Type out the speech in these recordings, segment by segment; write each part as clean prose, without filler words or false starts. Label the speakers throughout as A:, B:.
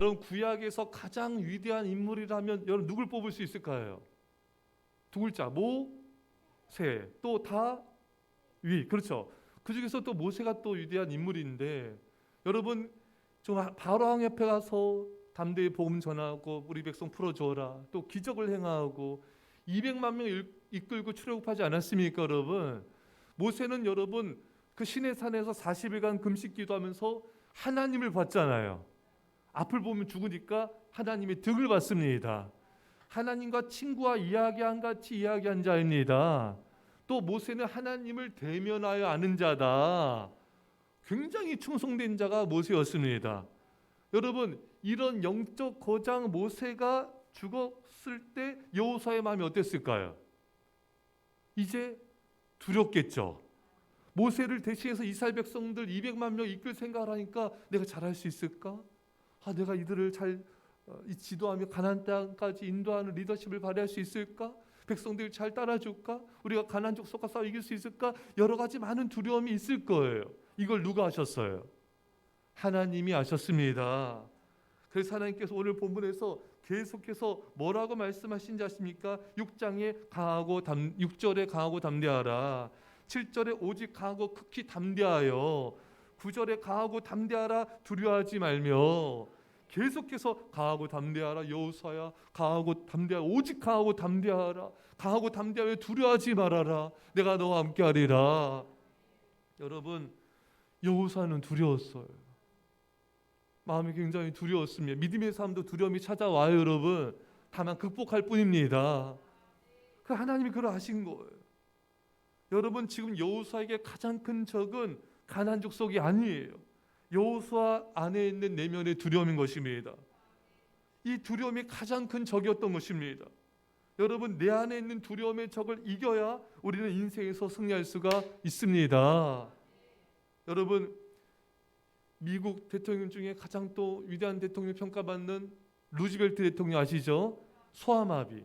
A: 여러분 구약에서 가장 위대한 인물이라면 여러분 누굴 뽑을 수 있을까요? 두 글자 모세, 또 다윗. 그렇죠. 그 중에서 또 모세가 또 위대한 인물인데 여러분 좀 바로왕 옆에 가서 담대히 복음 전하고 우리 백성 풀어줘라, 또 기적을 행하고 200만 명 이끌고 출애굽하지 않았습니까? 여러분 모세는 여러분 그 시내산에서 40일간 금식 기도하면서 하나님을 봤잖아요. 앞을 보면 죽으니까 하나님의 득을 봤습니다. 하나님과 친구와 이야기한 같이 이야기한 자입니다. 또 모세는 하나님을 대면하여 아는 자다. 굉장히 충성된 자가 모세였습니다. 여러분 이런 영적 거장 모세가 죽었을 때 여호수아의 마음이 어땠을까요? 이제 두렵겠죠. 모세를 대신해서 이스라엘 백성들 200만 명 이끌 생각을 하니까 내가 잘할 수 있을까? 내가 이들을 잘 지도하며 가나안 땅까지 인도하는 리더십을 발휘할 수 있을까? 백성들이 잘 따라줄까? 우리가 가나안 족속과 싸워 이길 수 있을까? 여러 가지 많은 두려움이 있을 거예요. 이걸 누가 하셨어요? 하나님이 하셨습니다. 그래서 하나님께서 오늘 본문에서 계속해서 뭐라고 말씀하신지 아십니까? 6절에 강하고 담대하라. 7절에 오직 강하고 극히 담대하여, 9절에 강하고 담대하라, 두려워하지 말며, 계속해서 강하고 담대하라 여호수아야, 강하고 담대하라, 오직 강하고 담대하라, 강하고 담대하여 두려워하지 말아라, 내가 너와 함께하리라. 여러분 여호수아는 두려웠어요. 마음이 굉장히 두려웠습니다. 믿음의 삶도 두려움이 찾아와요. 여러분 다만 극복할 뿐입니다. 그 하나님이 그걸 하신 거예요. 여러분 지금 여호수아에게 가장 큰 적은 가나안 족속이 아니에요. 여호수아 안에 있는 내면의 두려움인 것입니다. 이 두려움이 가장 큰 적이었던 것입니다. 여러분 내 안에 있는 두려움의 적을 이겨야 우리는 인생에서 승리할 수가 있습니다. 여러분 미국 대통령 중에 가장 또 위대한 대통령 평가받는 루즈벨트 대통령 아시죠? 소아마비,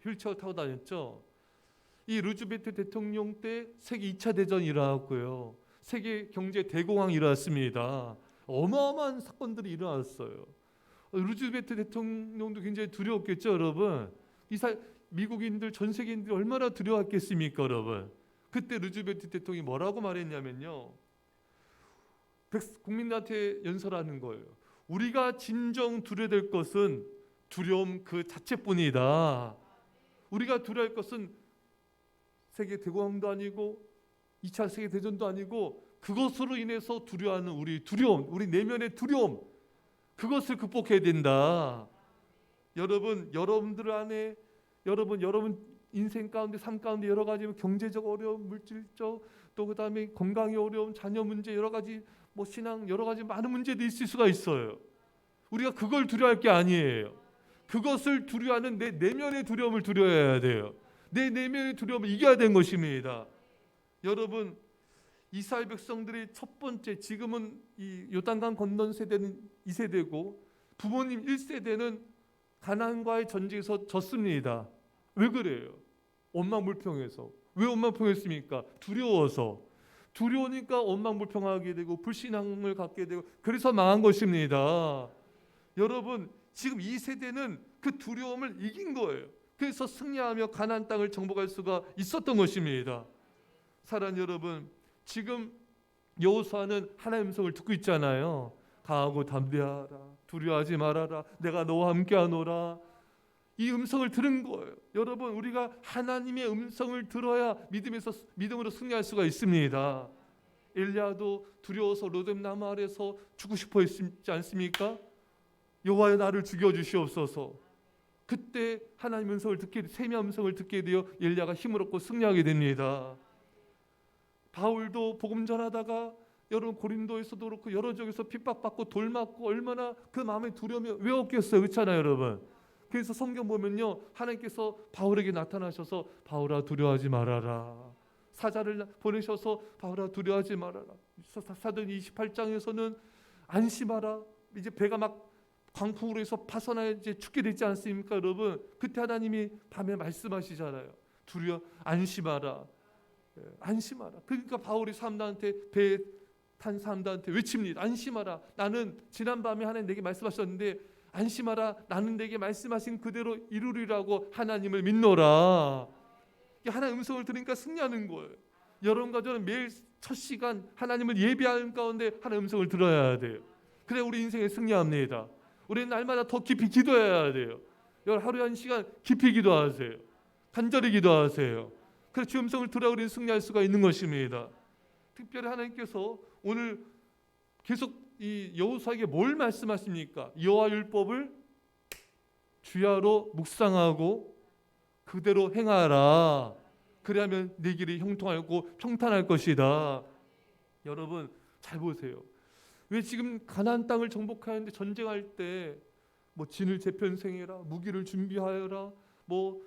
A: 휠체어 타고 다녔죠. 이 루즈벨트 대통령 때 세계 2차 대전이 일어났고요. 세계 경제 대공황이 일어났습니다. 어마어마한 사건들이 일어났어요. 루즈벨트 대통령도 굉장히 두려웠겠죠, 여러분. 미국인들, 전 세계인들이 얼마나 두려웠겠습니까, 여러분. 그때 루즈벨트 대통령이 뭐라고 말했냐면요, 국민한테 연설하는 거예요. 우리가 진정 두려워될 것은 두려움 그 자체뿐이다. 우리가 두려워할 것은 세계 대공황도 아니고 2차 세계 대전도 아니고 그것으로 인해서 두려워하는 우리 두려움, 우리 내면의 두려움, 그것을 극복해야 된다. 여러분들 안에 여러분 인생 가운데, 삶 가운데 여러 가지 경제적 어려움, 물질적, 또 그다음에 건강의 어려움, 자녀 문제, 여러 가지 신앙, 여러 가지 많은 문제들이 있을 수가 있어요. 우리가 그걸 두려워할 게 아니에요. 그것을 두려워하는 내 내면의 두려움을 두려워해야 돼요. 내 내면의 두려움을 이겨야 되는 것입니다. 여러분 이스라엘 백성들이 첫 번째, 지금은 이 요단강 건넌 세대는 2세대고 부모님 1세대는 가나안과의 전쟁에서 졌습니다. 왜 그래요? 원망불평해서. 왜 원망불평했습니까? 두려우니까 원망불평하게 되고 불신앙을 갖게 되고, 그래서 망한 것입니다. 여러분 지금 이 세대는 그 두려움을 이긴 거예요. 그래서 승리하며 가나안 땅을 정복할 수가 있었던 것입니다. 사랑하는 여러분, 지금 여호수아는 하나님의 음성을 듣고 있잖아요. 강하고 담대하라, 두려워하지 말아라, 내가 너와 함께하노라. 이 음성을 들은 거예요. 여러분 우리가 하나님의 음성을 들어야 믿음으로 승리할 수가 있습니다. 엘리야도 두려워서 로뎀나무 아래서 죽고 싶어 했지 않습니까? 여호와여 나를 죽여주시옵소서. 그때 하나님의 음성을 세미한 음성을 듣게 되어 엘리야가 힘을 얻고 승리하게 됩니다. 바울도 복음 전하다가 여러분 고린도에서도 그렇고 여러 지역에서 핍박받고 돌 맞고 얼마나 그 마음에 두려움이 왜 없겠어요, 그렇잖아요, 여러분. 그래서 성경 보면요, 하나님께서 바울에게 나타나셔서 바울아 두려워하지 말아라, 사자를 보내셔서 바울아 두려워하지 말아라. 사도행 28장에서는 안심하라, 이제 배가 막 광풍으로 해서 파선하여 이제 죽게 되지 않습니까, 여러분. 그때 하나님이 밤에 말씀하시잖아요. 안심하라. 그러니까 바울이 사람들한테 배에 탄 사람들한테 외칩니다. 안심하라. 나는 지난밤에 하나님 내게 말씀하셨는데 안심하라. 나는 내게 말씀하신 그대로 이루리라고 하나님을 믿노라. 하나님 음성을 들으니까 승리하는 거예요. 여러분과 저는 매일 첫 시간 하나님을 예배하는 가운데 하나님 음성을 들어야 돼요. 그래 우리 인생에 승리합니다. 우리는 날마다 더 깊이 기도해야 돼요. 여러분 하루에 한 시간 깊이 기도하세요. 간절히 기도하세요. 그래서 주 음성을 들어 우리는 승리할 수가 있는 것입니다. 특별히 하나님께서 오늘 계속 이 여호수아에게 뭘 말씀하십니까? 여호와 율법을 주야로 묵상하고 그대로 행하라. 그래야면 네 길이 형통하고 평탄할 것이다. 여러분 잘 보세요. 왜 지금 가나안 땅을 정복하는데 전쟁할 때 뭐 진을 재편생해라, 무기를 준비하여라, 뭐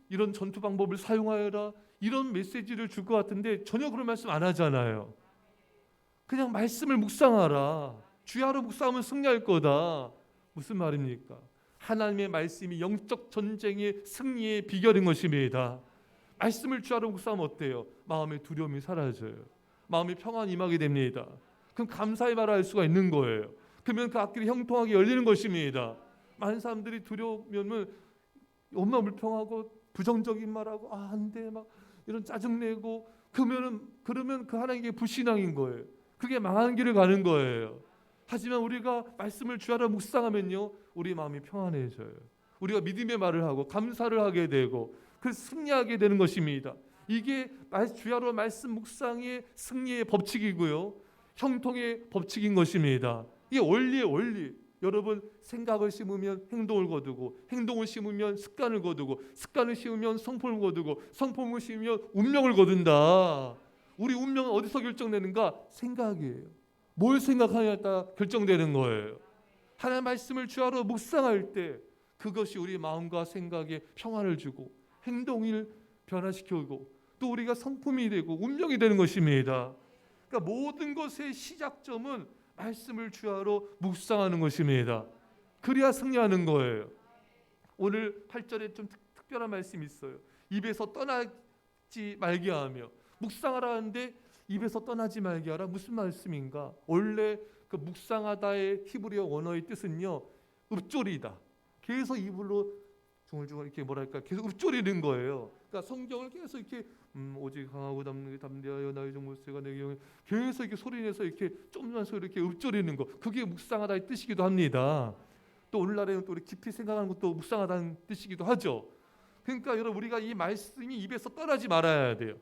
A: 이런 전투 방법을 사용하여라 이런 메시지를 줄 것 같은데 전혀 그런 말씀 안 하잖아요. 그냥 말씀을 묵상하라. 주야로 묵상하면 승리할 거다. 무슨 말입니까? 하나님의 말씀이 영적 전쟁의 승리의 비결인 것입니다. 말씀을 주야로 묵상하면 어때요? 마음의 두려움이 사라져요. 마음의 평안이 임하게 됩니다. 그럼 감사의 말을 할 수가 있는 거예요. 그러면 그 앞길이 형통하게 열리는 것입니다. 많은 사람들이 두려우면 엄마 불평하고 부정적인 말하고 안 돼 막 이런 짜증내고 그러면 그 하나님께 불신앙인 거예요. 그게 망한 길을 가는 거예요. 하지만 우리가 말씀을 주야로 묵상하면요 우리 마음이 평안해져요. 우리가 믿음의 말을 하고 감사를 하게 되고 그래서 승리하게 되는 것입니다. 이게 주야로 말씀 묵상의 승리의 법칙이고요 형통의 법칙인 것입니다. 이게 원리의 원리. 여러분 생각을 심으면 행동을 거두고 행동을 심으면 습관을 거두고 습관을 심으면 성품을 거두고 성품을 심으면 운명을 거둔다. 우리 운명은 어디서 결정되는가? 생각이에요. 뭘 생각하냐에 따라 결정되는 거예요. 하나님의 말씀을 주야로 묵상할 때 그것이 우리 마음과 생각에 평안을 주고 행동을 변화시키고 또 우리가 성품이 되고 운명이 되는 것입니다. 그러니까 모든 것의 시작점은 말씀을 주야로 묵상하는 것입니다. 그래야 승리하는 거예요. 오늘 8절에 좀 특별한 말씀이 있어요. 입에서 떠나지 말게 하며 묵상하라 하는데 입에서 떠나지 말게 하라. 무슨 말씀인가? 원래 그 묵상하다의 히브리어 원어의 뜻은요 읊조리다. 계속 입으로 중얼중얼 이렇게 뭐랄까 계속 읊조리는 거예요. 그러니까 성경을 계속 이렇게 오직 강하고 담대하여 나의 종 모세가 내게 영에 계속 이렇게 소리내서 이렇게 좀만 소리 이렇게 읊조리는 거 그게 묵상하다의 뜻이기도 합니다. 또 오늘날에는 또 우리 깊이 생각하는 것도 묵상하다는 뜻이기도 하죠. 그러니까 여러분 우리가 이 말씀이 입에서 떠나지 말아야 돼요.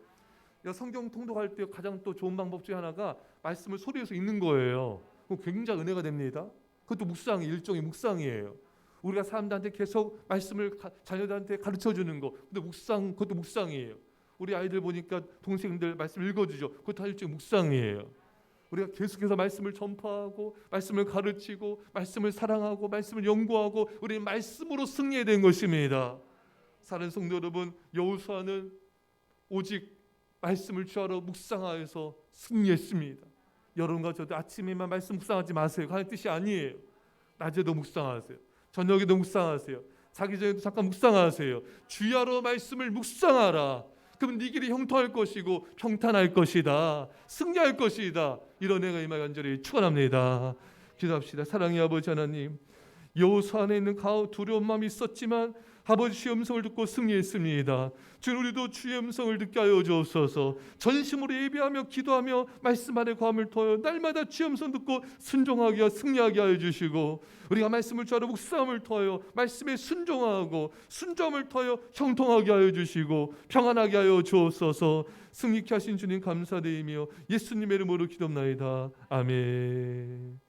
A: 성경 통독할 때 가장 또 좋은 방법 중에 하나가 말씀을 소리내서 읽는 거예요. 굉장히 은혜가 됩니다. 그것도 묵상이 일종의 묵상이에요. 우리가 사람들한테 계속 말씀을 자녀들한테 가르쳐 주는 거. 근데 그것도 묵상이에요. 우리 아이들 보니까 동생들 말씀 읽어주죠. 그것도 일종의 묵상이에요. 우리가 계속해서 말씀을 전파하고 말씀을 가르치고 말씀을 사랑하고 말씀을 연구하고 우리는 말씀으로 승리해야 되는 것입니다. 사랑하는 성도 여러분, 여호수아는 오직 말씀을 주야로 묵상하여서 승리했습니다. 여러분과 저도 아침에만 말씀 묵상하지 마세요. 하나님 뜻이 아니에요. 낮에도 묵상하세요. 저녁에도 묵상하세요. 자기 전에도 잠깐 묵상하세요. 주야로 말씀을 묵상하라. 그럼 네 길이 형통할 것이고 평탄할 것이다. 승리할 것이다. 이런 애가 이마 간절히 축원합니다. 기도합시다. 사랑의 아버지 하나님, 여호수아 안에 있는 두려운 마음이 있었지만 아버지 주의 음성을 듣고 승리했습니다. 주님 우리도 주의 음성을 듣게 하여 주옵소서. 전심으로 예배하며 기도하며 말씀 안에 감을 터여 날마다 주의 음성 듣고 순종하게 하여 승리하게 하여 주시고 우리가 말씀을 주하러 묵상함을 터여 말씀에 순종하고 순종을 터여 형통하게 하여 주시고 평안하게 하여 주옵소서. 승리케 하신 주님 감사드리며 예수님의 이름으로 기도합나이다. 아멘.